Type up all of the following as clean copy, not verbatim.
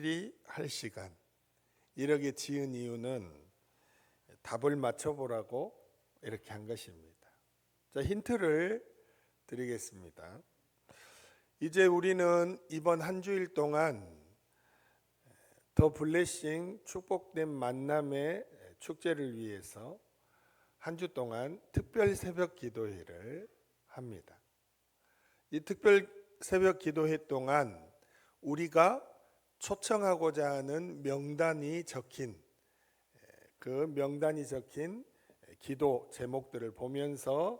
띠리리리 할 시간, 이렇게 지은 이유는 답을 맞춰보라고 이렇게 한 것입니다. 자, 힌트를 드리겠습니다. 이제 우리는 이번 한 주일 동안 더 블레싱 축복된 만남의 축제를 위해서 한 주 동안 특별 새벽 기도회를 합니다. 이 특별 새벽 기도회 동안 우리가 초청하고자 하는 명단이 적힌 기도 제목들을 보면서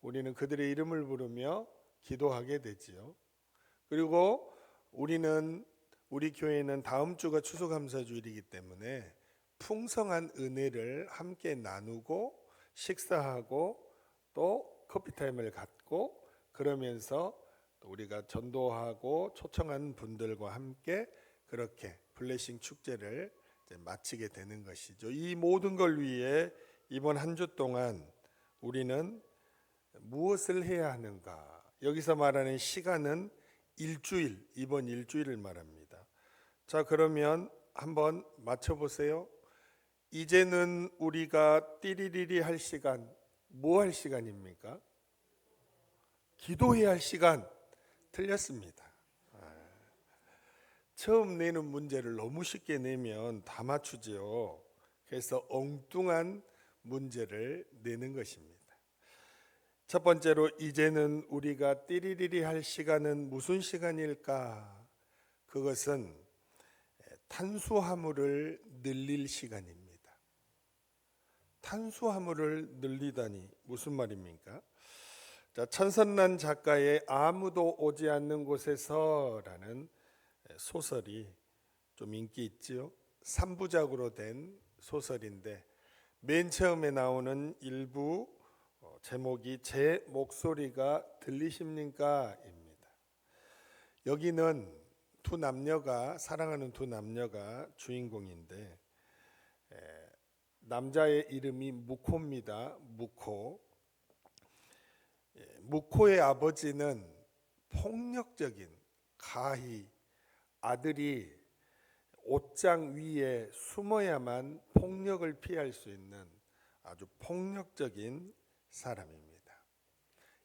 우리는 그들의 이름을 부르며 기도하게 되지요. 그리고 우리 교회는 다음 주가 추수감사주일이기 때문에 풍성한 은혜를 함께 나누고 식사하고 또 커피타임을 갖고 그러면서 우리가 전도하고 초청한 분들과 함께 그렇게 블레싱 축제를 마치게 되는 것이죠. 이 모든 걸 위해 이번 한 주 동안 우리는 무엇을 해야 하는가? 여기서 말하는 시간은 이번 일주일을 말합니다. 자, 그러면 한번 맞춰보세요. 이제는 우리가 띠리리리 할 시간, 뭐 할 시간입니까? 기도해야 할 시간. 틀렸습니다. 처음 내는 문제를 너무 쉽게 내면 다 맞추죠. 그래서 엉뚱한 문제를 내는 것입니다. 첫 번째로, 이제는 우리가 띠리리리 할 시간은 무슨 시간일까? 그것은 탄수화물을 늘릴 시간입니다. 탄수화물을 늘리다니 무슨 말입니까? 자, 천선란 작가의 아무도 오지 않는 곳에서라는 소설이 좀 인기 있죠. 3부작으로 된 소설인데 맨 처음에 나오는 일부 제목이 제 목소리가 들리십니까? 입니다. 여기는 사랑하는 두 남녀가 주인공인데 남자의 이름이 무코입니다. 무코의 아버지는 폭력적인 가히 아들이 옷장 위에 숨어야만 폭력을 피할 수 있는 아주 폭력적인 사람입니다.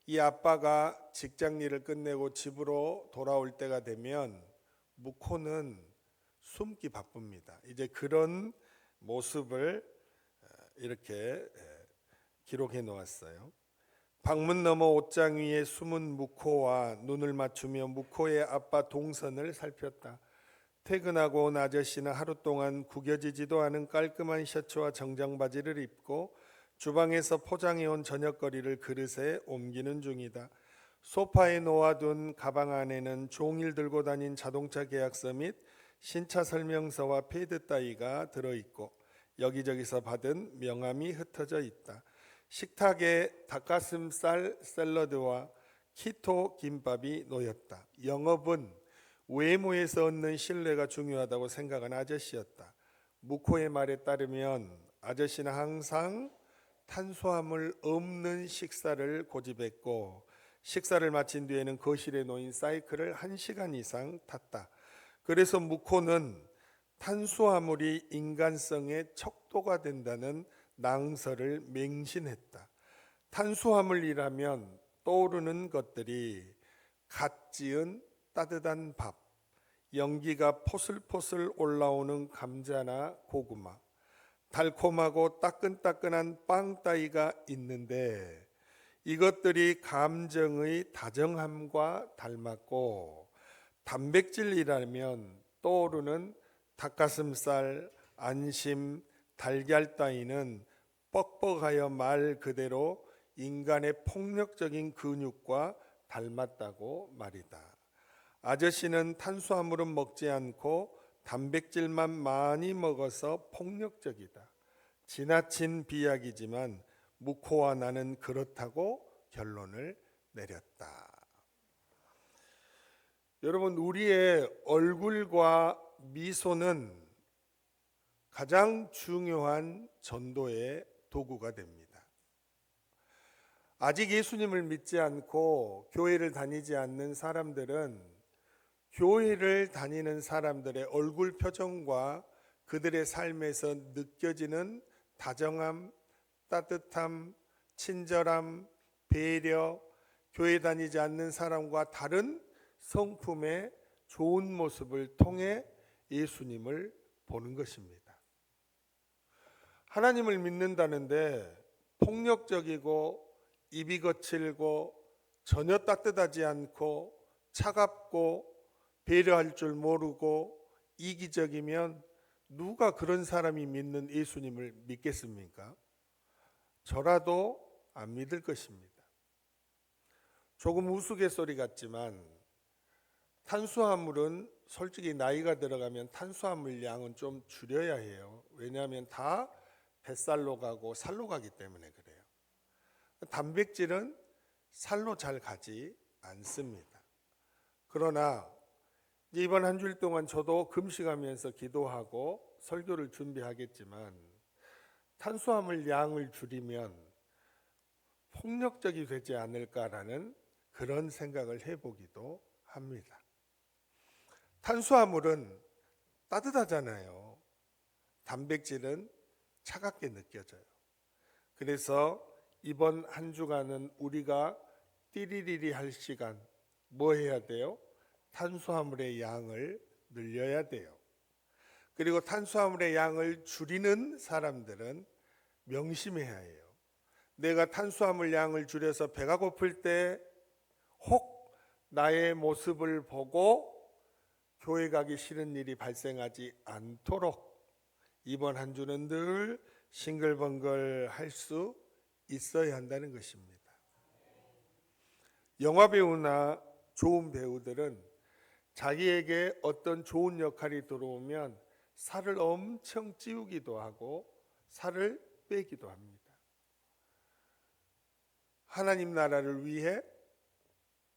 이 아빠가 직장 일을 끝내고 집으로 돌아올 때가 되면 무코는 숨기 바쁩니다. 이제 그런 모습을 이렇게 기록해 놓았어요. 방문 너머 옷장 위에 숨은 무코와 눈을 맞추며 무코의 아빠 동선을 살폈다. 퇴근하고 온 아저씨는 하루 동안 구겨지지도 않은 깔끔한 셔츠와 정장 바지를 입고 주방에서 포장해온 저녁거리를 그릇에 옮기는 중이다. 소파에 놓아둔 가방 안에는 종일 들고 다닌 자동차 계약서 및 신차 설명서와 패드 따위가 들어있고 여기저기서 받은 명함이 흩어져 있다. 식탁에 닭가슴살 샐러드와 키토 김밥이 놓였다. 영업은 외모에서 얻는 신뢰가 중요하다고 생각한 아저씨였다. 무코의 말에 따르면 아저씨는 항상 탄수화물 없는 식사를 고집했고 식사를 마친 뒤에는 거실에 놓인 사이클을 1시간 이상 탔다. 그래서 무코는 탄수화물이 인간성의 척도가 된다는 낭설을 맹신했다. 탄수화물이라면 떠오르는 것들이 갓 지은 따뜻한 밥, 연기가 포슬포슬 올라오는 감자나 고구마, 달콤하고 따끈따끈한 빵 따위가 있는데 이것들이 감정의 다정함과 닮았고 단백질이라면 떠오르는 닭가슴살, 안심, 달걀 따위는 뻑뻑하여 말 그대로 인간의 폭력적인 근육과 닮았다고 말이다. 아저씨는 탄수화물은 먹지 않고 단백질만 많이 먹어서 폭력적이다. 지나친 비약이지만 무코와 나는 그렇다고 결론을 내렸다. 여러분, 우리의 얼굴과 미소는 가장 중요한 전도의 도구가 됩니다. 아직 예수님을 믿지 않고 교회를 다니지 않는 사람들은 교회를 다니는 사람들의 얼굴 표정과 그들의 삶에서 느껴지는 다정함, 따뜻함, 친절함, 배려, 교회 다니지 않는 사람과 다른 성품의 좋은 모습을 통해 예수님을 보는 것입니다. 하나님을 믿는다는데 폭력적이고 입이 거칠고 전혀 따뜻하지 않고 차갑고 배려할 줄 모르고 이기적이면 누가 그런 사람이 믿는 예수님을 믿겠습니까? 저라도 안 믿을 것입니다. 조금 우스갯소리 같지만 탄수화물은 솔직히 나이가 들어가면 탄수화물 양은 좀 줄여야 해요. 왜냐하면 다 뱃살로 가고 살로 가기 때문에 그래요. 단백질은 살로 잘 가지 않습니다. 그러나 이번 한 주일 동안 저도 금식하면서 기도하고 설교를 준비하겠지만 탄수화물 양을 줄이면 폭력적이 되지 않을까라는 그런 생각을 해보기도 합니다. 탄수화물은 따뜻하잖아요. 단백질은 차갑게 느껴져요. 그래서 이번 한 주간은 우리가 띠리리리 할 시간 뭐 해야 돼요? 탄수화물의 양을 늘려야 돼요. 그리고 탄수화물의 양을 줄이는 사람들은 명심해야 해요. 내가 탄수화물 양을 줄여서 배가 고플 때 혹 나의 모습을 보고 교회 가기 싫은 일이 발생하지 않도록 이번 한 주는 늘 싱글벙글 할 수 있어야 한다는 것입니다. 영화 배우나 좋은 배우들은 자기에게 어떤 좋은 역할이 들어오면 살을 엄청 찌우기도 하고 살을 빼기도 합니다. 하나님 나라를 위해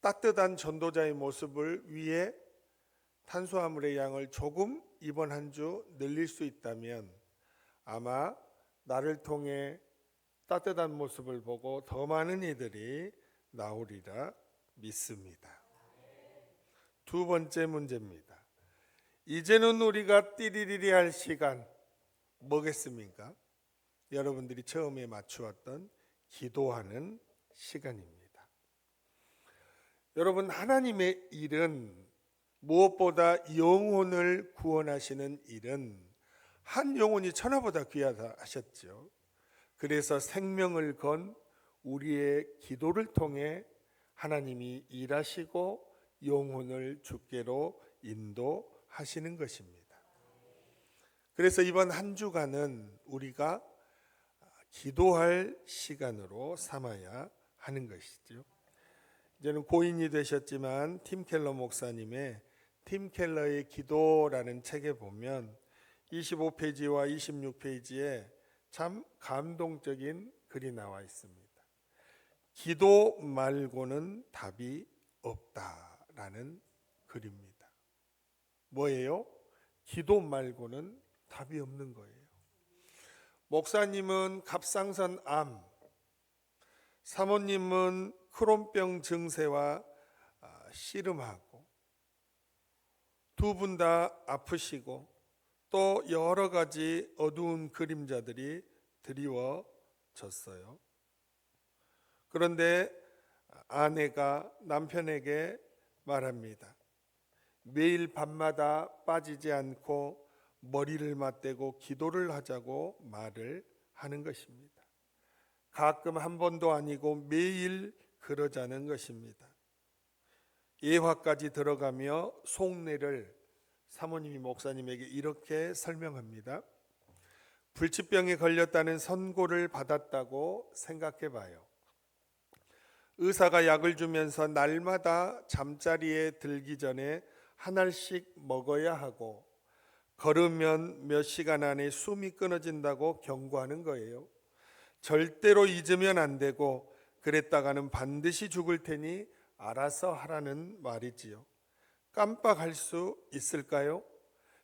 따뜻한 전도자의 모습을 위해 탄수화물의 양을 조금 이번 한 주 늘릴 수 있다면 아마 나를 통해 따뜻한 모습을 보고 더 많은 이들이 나오리라 믿습니다. 두 번째 문제입니다. 이제는 우리가 띠리리리 할 시간 뭐겠습니까? 여러분들이 처음에 맞추었던 기도하는 시간입니다. 여러분, 하나님의 일은 무엇보다 영혼을 구원하시는 일은 한 영혼이 천하보다 귀하다 하셨죠. 그래서 생명을 건 우리의 기도를 통해 하나님이 일하시고 영혼을 주께로 인도하시는 것입니다. 그래서 이번 한 주간은 우리가 기도할 시간으로 삼아야 하는 것이죠. 이제는 고인이 되셨지만 팀 켈러 목사님의 팀 켈러의 기도라는 책에 보면 25페이지와 26페이지에 참 감동적인 글이 나와 있습니다. 기도 말고는 답이 없다라는 글입니다. 뭐예요? 기도 말고는 답이 없는 거예요. 목사님은 갑상선 암, 사모님은 크론병 증세와 씨름하고 두 분 다 아프시고 또 여러 가지 어두운 그림자들이 드리워졌어요. 그런데 아내가 남편에게 말합니다. 매일 밤마다 빠지지 않고 머리를 맞대고 기도를 하자고 말을 하는 것입니다. 가끔 한 번도 아니고 매일 그러자는 것입니다. 예화까지 들어가며 속내를 사모님이 목사님에게 이렇게 설명합니다. 불치병에 걸렸다는 선고를 받았다고 생각해 봐요. 의사가 약을 주면서 날마다 잠자리에 들기 전에 한 알씩 먹어야 하고 걸으면 몇 시간 안에 숨이 끊어진다고 경고하는 거예요. 절대로 잊으면 안 되고 그랬다가는 반드시 죽을 테니 알아서 하라는 말이지요. 깜빡할 수 있을까요?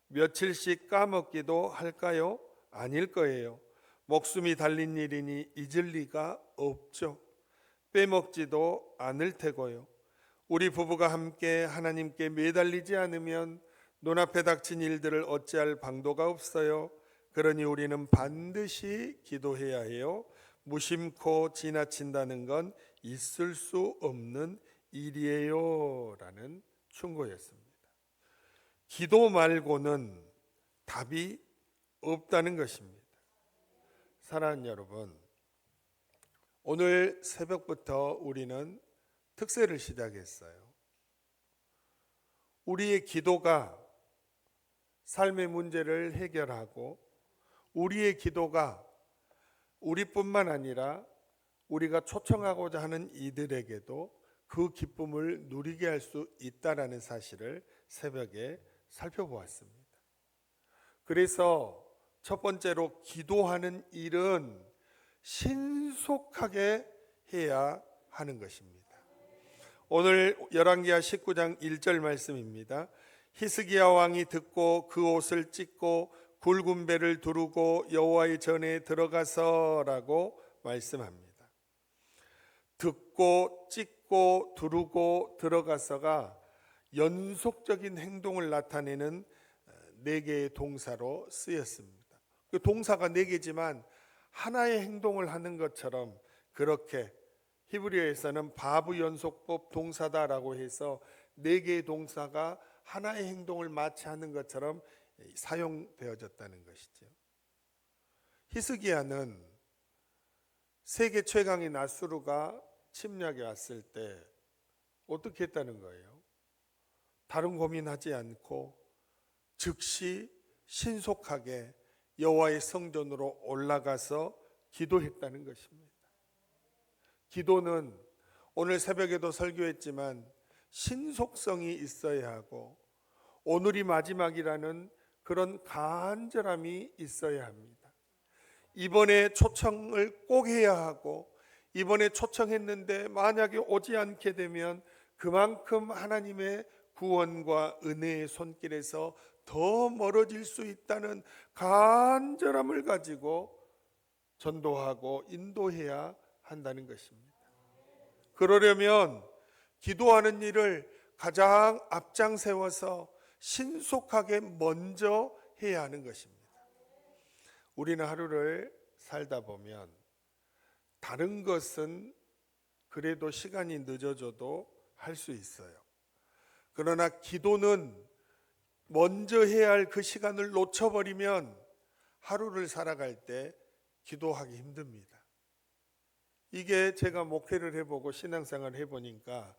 며칠씩 까먹기도 할까요? 아닐 거예요. 목숨이 달린 일이니 잊을 리가 없죠. 빼먹지도 않을 테고요. 우리 부부가 함께 하나님께 매달리지 않으면 눈앞에 닥친 일들을 어찌할 방도가 없어요. 그러니 우리는 반드시 기도해야 해요. 무심코 지나친다는 건 있을 수 없는 일이에요. 라는 충고였습니다. 기도 말고는 답이 없다는 것입니다. 사랑하는 여러분, 오늘 새벽부터 우리는 특세를 시작했어요. 우리의 기도가 삶의 문제를 해결하고 우리의 기도가 우리뿐만 아니라 우리가 초청하고자 하는 이들에게도 그 기쁨을 누리게 할 수 있다라는 사실을 새벽에 살펴보았습니다. 그래서 첫 번째로 기도하는 일은 신속하게 해야 하는 것입니다. 오늘 열왕기하 19장 1절 말씀입니다. 히스기야 왕이 듣고 그 옷을 찢고 굵은 배를 두르고 여호와의 전에 들어가서라고 말씀합니다. 듣고 찢고 두르고 들어가서가 연속적인 행동을 나타내는 4개의 동사로 쓰였습니다. 그 동사가 4개지만 하나의 행동을 하는 것처럼 그렇게 히브리어에서는 바브 연속법 동사다라고 해서 4개의 동사가 하나의 행동을 마치 하는 것처럼 사용되어졌다는 것이죠. 히스기야는 세계 최강의 나스루가 침략에 왔을 때 어떻게 했다는 거예요? 다른 고민하지 않고 즉시 신속하게 여호와의 성전으로 올라가서 기도했다는 것입니다. 기도는 오늘 새벽에도 설교했지만 신속성이 있어야 하고 오늘이 마지막이라는 그런 간절함이 있어야 합니다. 이번에 초청을 꼭 해야 하고 이번에 초청했는데 만약에 오지 않게 되면 그만큼 하나님의 구원과 은혜의 손길에서 더 멀어질 수 있다는 간절함을 가지고 전도하고 인도해야 한다는 것입니다. 그러려면 기도하는 일을 가장 앞장 세워서 신속하게 먼저 해야 하는 것입니다. 우리는 하루를 살다 보면 다른 것은 그래도 시간이 늦어져도 할 수 있어요. 그러나 기도는 먼저 해야 할 그 시간을 놓쳐버리면 하루를 살아갈 때 기도하기 힘듭니다. 이게 제가 목회를 해보고 신앙생활을 해보니까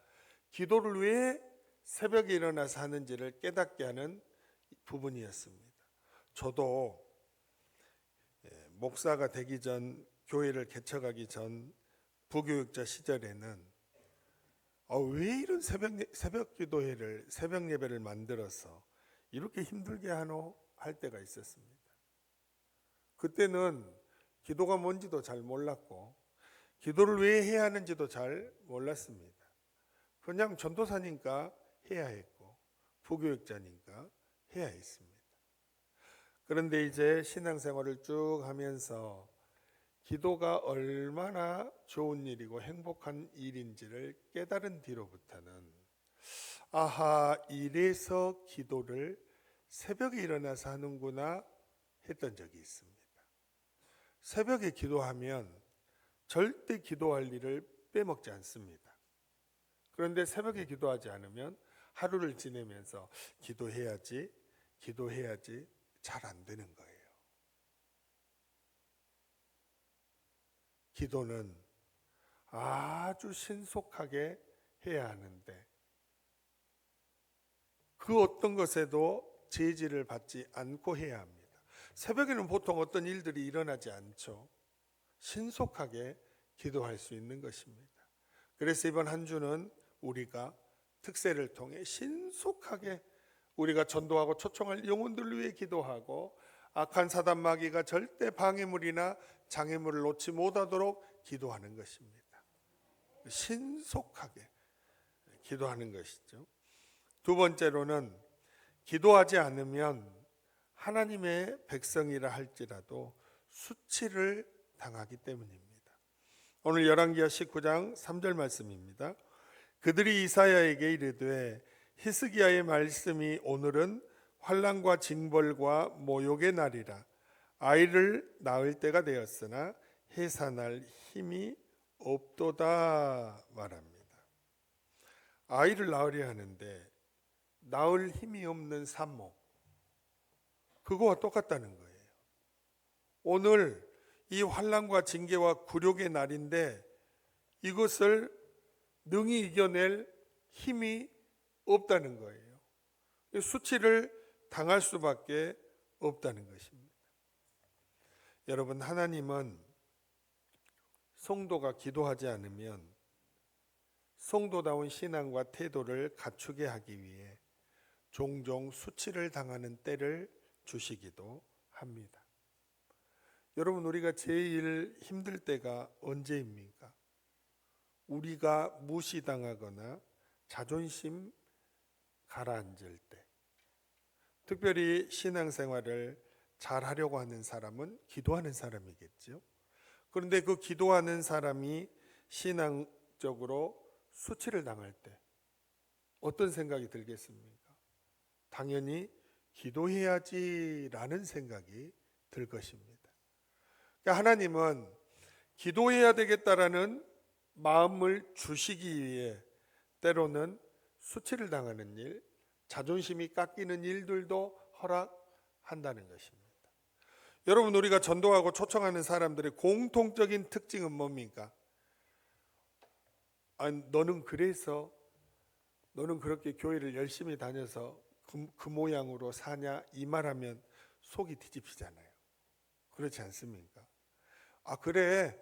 기도를 왜 새벽에 일어나서 하는지를 깨닫게 하는 부분이었습니다. 저도 목사가 되기 전, 교회를 개척하기 전 부교육자 시절에는 왜 이런 새벽 기도회를, 새벽 예배를 만들어서 이렇게 힘들게 하노? 할 때가 있었습니다. 그때는 기도가 뭔지도 잘 몰랐고 기도를 왜 해야 하는지도 잘 몰랐습니다. 그냥 전도사니까 해야 했고 부교육자니까 해야 했습니다. 그런데 이제 신앙생활을 쭉 하면서 기도가 얼마나 좋은 일이고 행복한 일인지를 깨달은 뒤로부터는 이래서 기도를 새벽에 일어나서 하는구나 했던 적이 있습니다. 새벽에 기도하면 절대 기도할 일을 빼먹지 않습니다. 그런데 새벽에 기도하지 않으면 하루를 지내면서 기도해야지 잘 안 되는 거예요. 기도는 아주 신속하게 해야 하는데 그 어떤 것에도 제지를 받지 않고 해야 합니다. 새벽에는 보통 어떤 일들이 일어나지 않죠. 신속하게 기도할 수 있는 것입니다. 그래서 이번 한 주는 우리가 특세를 통해 신속하게 우리가 전도하고 초청할 영혼들을 위해 기도하고 악한 사단 마귀가 절대 방해물이나 장애물을 놓지 못하도록 기도하는 것입니다. 신속하게 기도하는 것이죠. 두 번째로는 기도하지 않으면 하나님의 백성이라 할지라도 수치를 당하기 때문입니다. 오늘 열왕기하 19장 3절 말씀입니다. 그들이 이사야에게 이르되 히스기야의 말씀이 오늘은 환난과 징벌과 모욕의 날이라. 아이를 낳을 때가 되었으나 해산할 힘이 없도다 말합니다. 아이를 낳으려 하는데 낳을 힘이 없는 산모, 그거와 똑같다는 거예요. 오늘 이 환난과 징계와 굴욕의 날인데 이것을 능히 이겨낼 힘이 없다는 거예요. 수치를 당할 수밖에 없다는 것입니다. 여러분, 하나님은 성도가 기도하지 않으면 성도다운 신앙과 태도를 갖추게 하기 위해 종종 수치를 당하는 때를 주시기도 합니다. 여러분, 우리가 제일 힘들 때가 언제입니까? 우리가 무시당하거나 자존심 가라앉을 때, 특별히 신앙생활을 잘하려고 하는 사람은 기도하는 사람이겠죠. 그런데 그 기도하는 사람이 신앙적으로 수치를 당할 때 어떤 생각이 들겠습니까? 당연히 기도해야지라는 생각이 들 것입니다. 그러니까 하나님은 기도해야 되겠다라는 마음을 주시기 위해 때로는 수치를 당하는 일, 자존심이 깎이는 일들도 허락한다는 것입니다. 여러분, 우리가 전도하고 초청하는 사람들의 공통적인 특징은 뭡니까? 너는 그렇게 교회를 열심히 다녀서 그 모양으로 사냐, 이 말하면 속이 뒤집히잖아요. 그렇지 않습니까? 그래,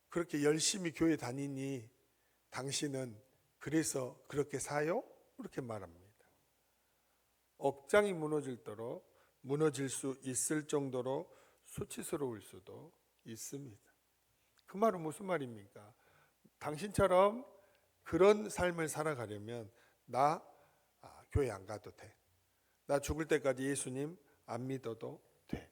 그렇게 열심히 교회 다니니 당신은 그래서 그렇게 사요? 그렇게 말합니다. 억장이 무너질 수 있을 정도로 수치스러울 수도 있습니다. 그 말은 무슨 말입니까? 당신처럼 그런 삶을 살아가려면 나 교회 안 가도 돼. 나 죽을 때까지 예수님 안 믿어도 돼.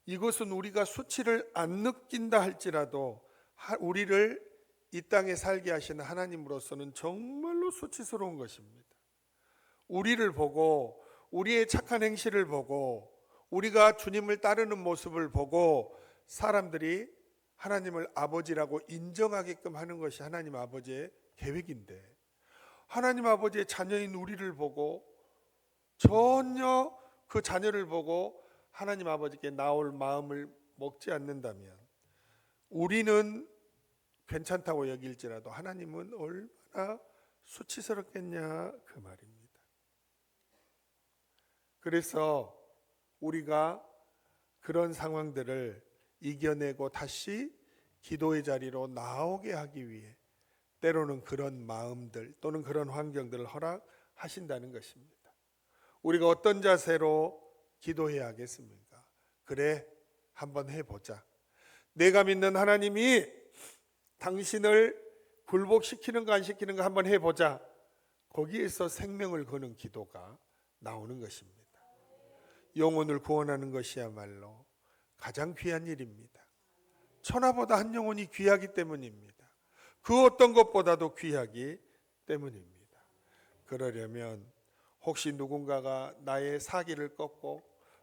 이것은 우리가 수치를 안 느낀다 할지라도 우리를 이 땅에 살게 하시는 하나님으로서는 정말로 수치스러운 것입니다. 우리를 보고, 우리의 착한 행실을 보고, 우리가 주님을 따르는 모습을 보고 사람들이 하나님을 아버지라고 인정하게끔 하는 것이 하나님 아버지의 계획인데, 하나님 아버지의 자녀인 우리를 보고 전혀 그 자녀를 보고 하나님 아버지께 나올 마음을 먹지 않는다면 우리는 괜찮다고 여길지라도 하나님은 얼마나 수치스럽겠냐, 그 말입니다. 그래서 우리가 그런 상황들을 이겨내고 다시 기도의 자리로 나오게 하기 위해 때로는 그런 마음들 또는 그런 환경들을 허락하신다는 것입니다. 우리가 어떤 자세로 기도해야 하겠습니까? 그래, 한번 해보자. 내가 믿는 하나님이 당신을 굴복시키는가 안 시키는가 한번 해보자. 거기에서 생명을 거는 기도가 나오는 것입니다. 영혼을 구원하는 것이야말로 가장 귀한 일입니다. 천하보다 한 영혼이 귀하기 때문입니다. 그 어떤 것보다도 귀하기 때문입니다. 그러려면 혹시 누군가가 나의 사기를 꺾고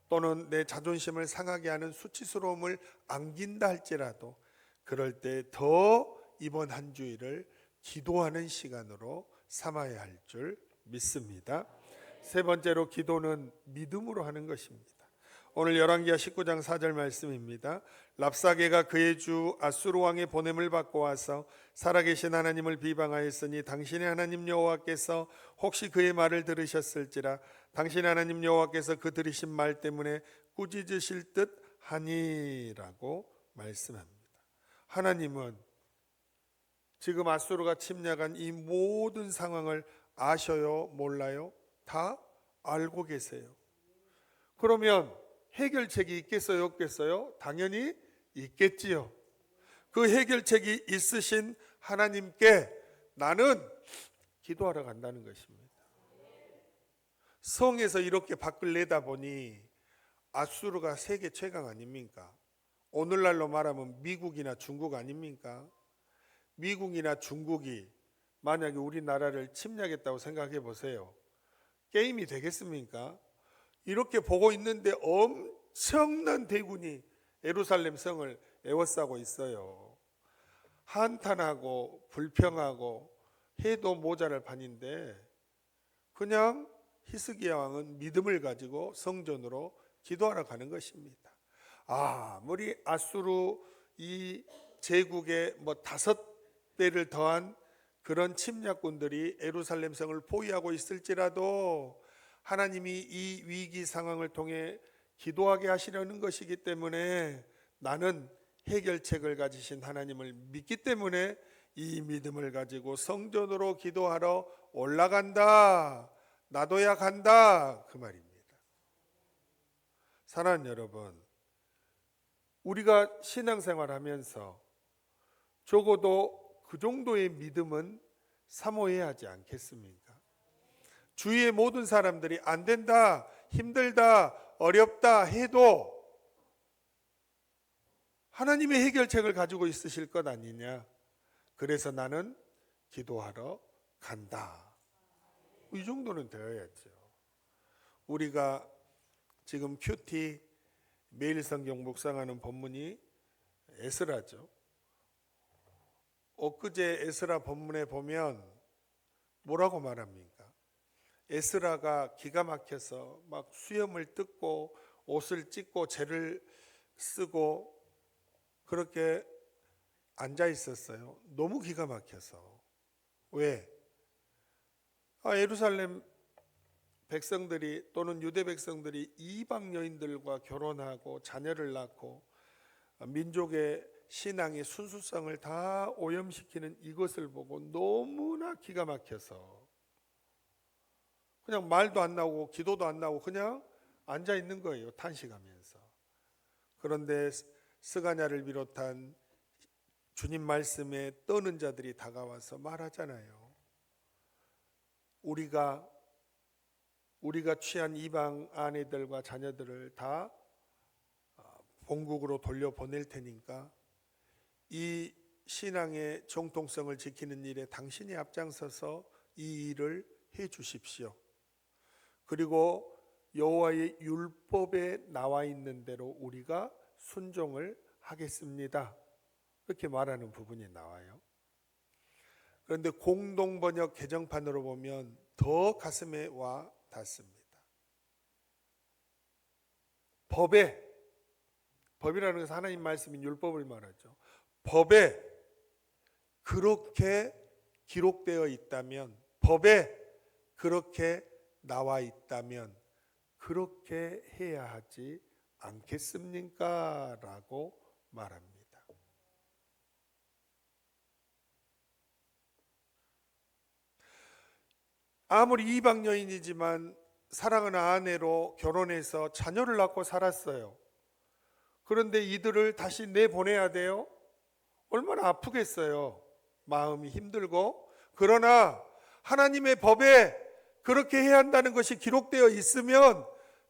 또는 내 자존심을 상하게 하는 수치스러움을 안긴다 할지라도 그럴 때 더 이번 한 주일을 기도하는 시간으로 삼아야 할 줄 믿습니다. 세 번째로, 기도는 믿음으로 하는 것입니다. 오늘 열왕기하 19장 4절 말씀입니다. 랍사게가 그의 주 아수르 왕의 보냄을 받고 와서 살아계신 하나님을 비방하였으니 당신의 하나님 여호와께서 혹시 그의 말을 들으셨을지라. 당신의 하나님 여호와께서 그 들으신 말 때문에 꾸짖으실 듯 하니라고 말씀합니다. 하나님은 지금 아수르가 침략한 이 모든 상황을 아셔요? 몰라요? 다 알고 계세요. 그러면 해결책이 있겠어요? 없겠어요? 당연히 있겠지요. 그 해결책이 있으신 하나님께 나는 기도하러 간다는 것입니다. 성에서 이렇게 밖을 내다보니 아수르가 세계 최강 아닙니까? 오늘날로 말하면 미국이나 중국 아닙니까? 미국이나 중국이 만약에 우리나라를 침략했다고 생각해 보세요. 게임이 되겠습니까? 이렇게 보고 있는데 엄청난 대군이 예루살렘 성을 에워싸고 있어요. 한탄하고 불평하고 해도 모자랄 판인데 그냥 히스기야 왕은 믿음을 가지고 성전으로 기도하러 가는 것입니다. 아무리 아수르 이 제국의 뭐 5배를 더한 그런 침략군들이 예루살렘 성을 포위하고 있을지라도 하나님이 이 위기 상황을 통해 기도하게 하시려는 것이기 때문에 나는 해결책을 가지신 하나님을 믿기 때문에 이 믿음을 가지고 성전으로 기도하러 올라간다. 나도야 간다. 그 말입니다. 사랑하는 여러분, 우리가 신앙생활 하면서 적어도 그 정도의 믿음은 사모해야 하지 않겠습니까? 주위의 모든 사람들이 안 된다, 힘들다, 어렵다 해도 하나님의 해결책을 가지고 있으실 것 아니냐. 그래서 나는 기도하러 간다. 이 정도는 되어야죠. 우리가 지금 큐티 매일 성경 묵상하는 본문이 에스라죠. 엊그제 에스라 본문에 보면 뭐라고 말합니까? 에스라가 기가 막혀서 막 수염을 뜯고 옷을 찢고 재를 쓰고 그렇게 앉아 있었어요. 너무 기가 막혀서. 왜? 예루살렘 백성들이 또는 유대 백성들이 이방 여인들과 결혼하고 자녀를 낳고 민족의 신앙의 순수성을 다 오염시키는 이것을 보고 너무나 기가 막혀서 그냥 말도 안 나오고 기도도 안 나오고 그냥 앉아 있는 거예요. 탄식하면서. 그런데 스가냐를 비롯한 주님 말씀에 떠는 자들이 다가와서 말하잖아요. 우리가 취한 이방 아내들과 자녀들을 다 본국으로 돌려보낼 테니까 이 신앙의 정통성을 지키는 일에 당신이 앞장서서 이 일을 해 주십시오. 그리고 여호와의 율법에 나와 있는 대로 우리가 순종을 하겠습니다. 이렇게 말하는 부분이 나와요. 그런데 공동번역 개정판으로 보면 더 가슴에 와 닿습니다. 법이라는 것은 하나님 말씀인 율법을 말하죠. 법에 그렇게 기록되어 있다면, 법에 그렇게 나와 있다면 그렇게 해야 하지 않겠습니까? 라고 말합니다. 아무리 이방 여인이지만 사랑하는 아내로 결혼해서 자녀를 낳고 살았어요. 그런데 이들을 다시 내보내야 돼요? 얼마나 아프겠어요. 마음이 힘들고. 그러나 하나님의 법에 그렇게 해야 한다는 것이 기록되어 있으면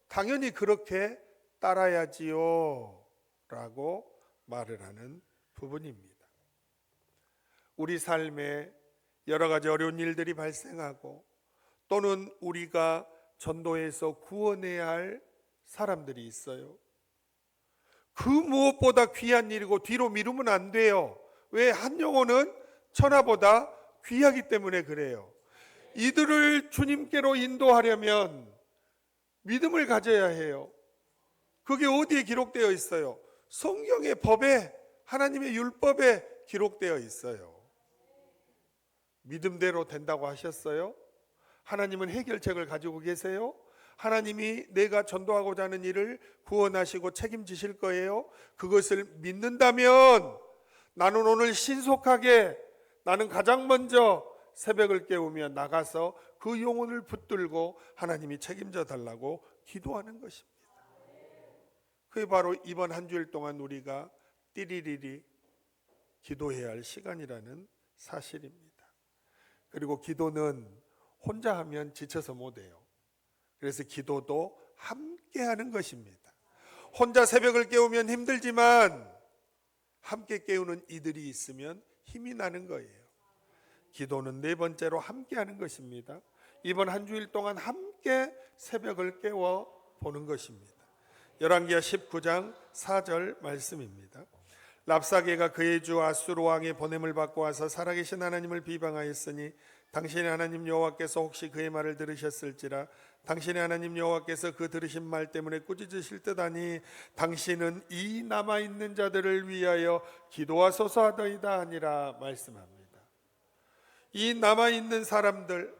당연히 그렇게 따라야지요 라고 말을 하는 부분입니다. 우리 삶에 여러 가지 어려운 일들이 발생하고 또는 우리가 전도해서 구원해야 할 사람들이 있어요. 그 무엇보다 귀한 일이고 뒤로 미루면 안 돼요. 왜? 한 영혼은 천하보다 귀하기 때문에 그래요. 이들을 주님께로 인도하려면 믿음을 가져야 해요. 그게 어디에 기록되어 있어요? 성경의 법에, 하나님의 율법에 기록되어 있어요. 믿음대로 된다고 하셨어요? 하나님은 해결책을 가지고 계세요? 하나님이 내가 전도하고자 하는 일을 구원하시고 책임지실 거예요? 그것을 믿는다면 나는 오늘 신속하게, 나는 가장 먼저 새벽을 깨우며 나가서 그 영혼을 붙들고 하나님이 책임져 달라고 기도하는 것입니다. 그게 바로 이번 한 주일 동안 우리가 띠리리리 기도해야 할 시간이라는 사실입니다. 그리고 기도는 혼자 하면 지쳐서 못해요. 그래서 기도도 함께 하는 것입니다. 혼자 새벽을 깨우면 힘들지만 함께 깨우는 이들이 있으면 힘이 나는 거예요. 기도는 네 번째로 함께 하는 것입니다. 이번 한 주일 동안 함께 새벽을 깨워 보는 것입니다. 열왕기하 19장 4절 말씀입니다. 랍사게가 그의 주 아수르 왕의 보냄을 받고 와서 살아계신 하나님을 비방하였으니 당신의 하나님 여호와께서 혹시 그의 말을 들으셨을지라. 당신의 하나님 여호와께서 그 들으신 말 때문에 꾸짖으실 듯하니 당신은 이 남아있는 자들을 위하여 기도하소서 하더이다 아니라 말씀합니다. 이 남아있는 사람들을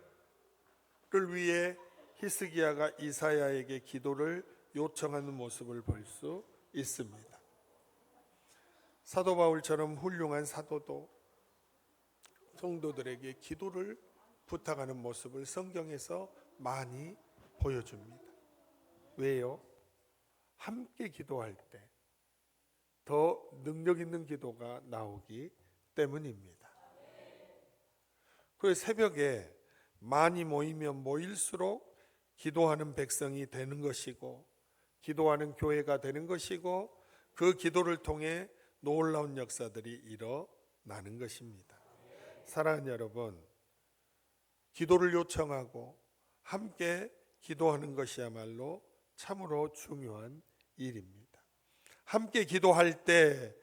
위해 히스기야가 이사야에게 기도를 요청하는 모습을 볼 수 있습니다. 사도 바울처럼 훌륭한 사도도 성도들에게 기도를 부탁하는 모습을 성경에서 많이 보여줍니다. 왜요? 함께 기도할 때 더 능력 있는 기도가 나오기 때문입니다. 그래서 새벽에 많이 모이면 모일수록 기도하는 백성이 되는 것이고 기도하는 교회가 되는 것이고 그 기도를 통해 놀라운 역사들이 일어나는 것입니다. 사랑하는 여러분, 기도를 요청하고 함께 기도하는 것이야말로 참으로 중요한 일입니다. 함께 기도할 때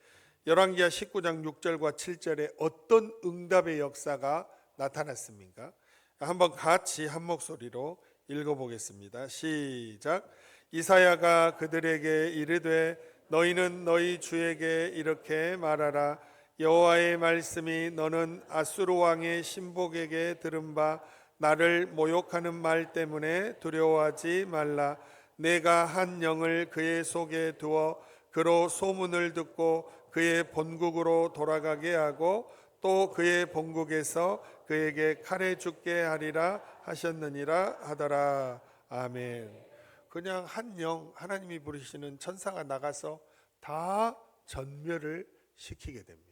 열왕기하 19장 6절과 7절에 어떤 응답의 역사가 나타났습니까? 한번 같이 한 목소리로 읽어보겠습니다. 시작. 이사야가 그들에게 이르되 너희는 너희 주에게 이렇게 말하라. 여호와의 말씀이 너는 아수르 왕의 신복에게 들은 바 나를 모욕하는 말 때문에 두려워하지 말라. 내가 한 영을 그의 속에 두어 그로 소문을 듣고 그의 본국으로 돌아가게 하고 또 그의 본국에서 그에게 칼에 죽게 하리라 하셨느니라 하더라. 아멘. 그냥 한 영, 하나님이 부르시는 천사가 나가서 다 전멸을 시키게 됩니다.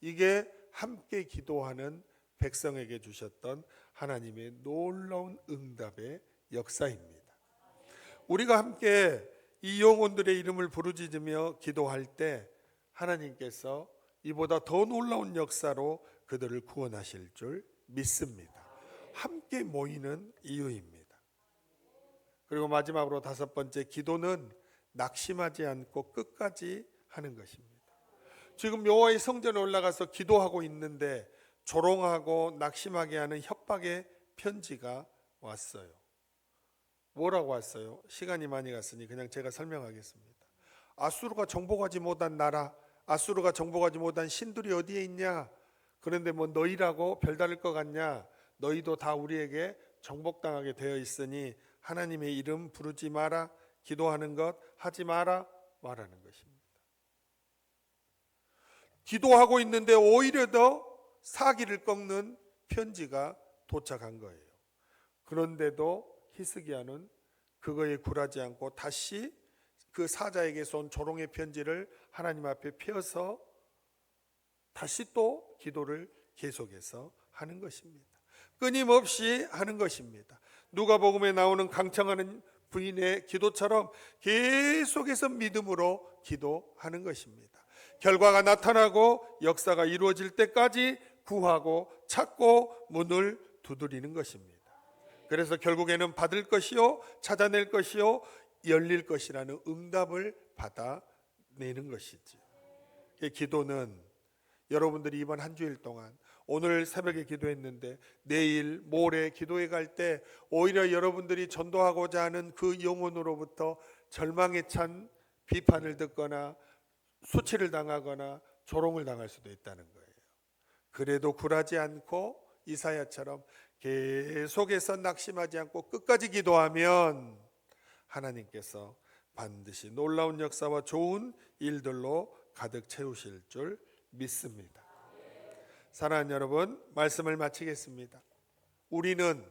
이게 함께 기도하는 백성에게 주셨던 하나님의 놀라운 응답의 역사입니다. 우리가 함께 이 영혼들의 이름을 부르짖으며 기도할 때 하나님께서 이보다 더 놀라운 역사로 그들을 구원하실 줄 믿습니다. 함께 모이는 이유입니다. 그리고 마지막으로 다섯 번째, 기도는 낙심하지 않고 끝까지 하는 것입니다. 지금 여호와의 성전에 올라가서 기도하고 있는데 조롱하고 낙심하게 하는 협박의 편지가 왔어요. 뭐라고 왔어요? 시간이 많이 갔으니 그냥 제가 설명하겠습니다. 아수르가 정복하지 못한 나라, 아수르가 정복하지 못한 신들이 어디에 있냐? 그런데 뭐 너희라고 별다를 것 같냐? 너희도 다 우리에게 정복당하게 되어 있으니 하나님의 이름 부르지 마라, 기도하는 것 하지 마라 말하는 것입니다. 기도하고 있는데 오히려 더 사기를 꺾는 편지가 도착한 거예요. 그런데도 히스기야는 그거에 굴하지 않고 다시 그 사자에게서 온 조롱의 편지를 하나님 앞에 펴서 다시 또 기도를 계속해서 하는 것입니다. 끊임없이 하는 것입니다. 누가복음에 나오는 강청하는 부인의 기도처럼 계속해서 믿음으로 기도하는 것입니다. 결과가 나타나고 역사가 이루어질 때까지 구하고 찾고 문을 두드리는 것입니다. 그래서 결국에는 받을 것이요 찾아낼 것이요 열릴 것이라는 응답을 받아내는 것이지. 기도는 여러분들이 이번 한 주일 동안 오늘 새벽에 기도했는데 내일 모레 기도해 갈 때 오히려 여러분들이 전도하고자 하는 그 영혼으로부터 절망에 찬 비판을 듣거나 수치를 당하거나 조롱을 당할 수도 있다는 거예요. 그래도 굴하지 않고 이사야처럼 계속해서 낙심하지 않고 끝까지 기도하면 하나님께서 반드시 놀라운 역사와 좋은 일들로 가득 채우실 줄 믿습니다. 사랑하는 여러분, 말씀을 마치겠습니다. 우리는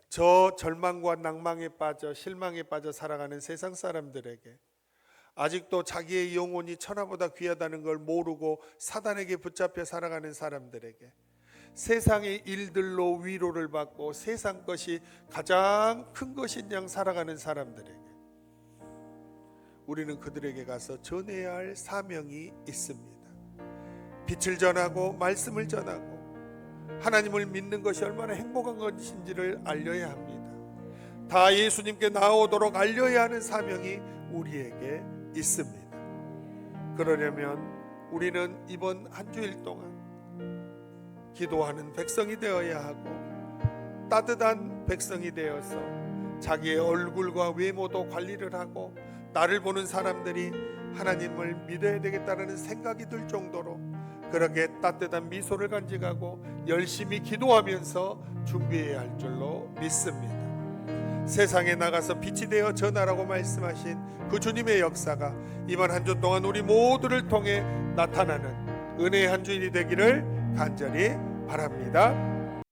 저 절망과 낭망에 빠져 실망에 빠져 살아가는 세상 사람들에게 아직도 자기의 영혼이 천하보다 귀하다는 걸 모르고 사단에게 붙잡혀 살아가는 사람들에게 세상의 일들로 위로를 받고 세상 것이 가장 큰 것인 양 살아가는 사람들에게 우리는 그들에게 가서 전해야 할 사명이 있습니다. 빛을 전하고 말씀을 전하고 하나님을 믿는 것이 얼마나 행복한 것인지를 알려야 합니다. 다 예수님께 나오도록 알려야 하는 사명이 우리에게 있습니다. 그러려면 우리는 이번 한 주일 동안 기도하는 백성이 되어야 하고 따뜻한 백성이 되어서 자기의 얼굴과 외모도 관리를 하고 나를 보는 사람들이 하나님을 믿어야 되겠다는 생각이 들 정도로 그렇게 따뜻한 미소를 간직하고 열심히 기도하면서 준비해야 할 줄로 믿습니다. 세상에 나가서 빛이 되어 전하라고 말씀하신 그 주님의 역사가 이번 한 주 동안 우리 모두를 통해 나타나는 은혜의 한 주일이 되기를 간절히 바랍니다.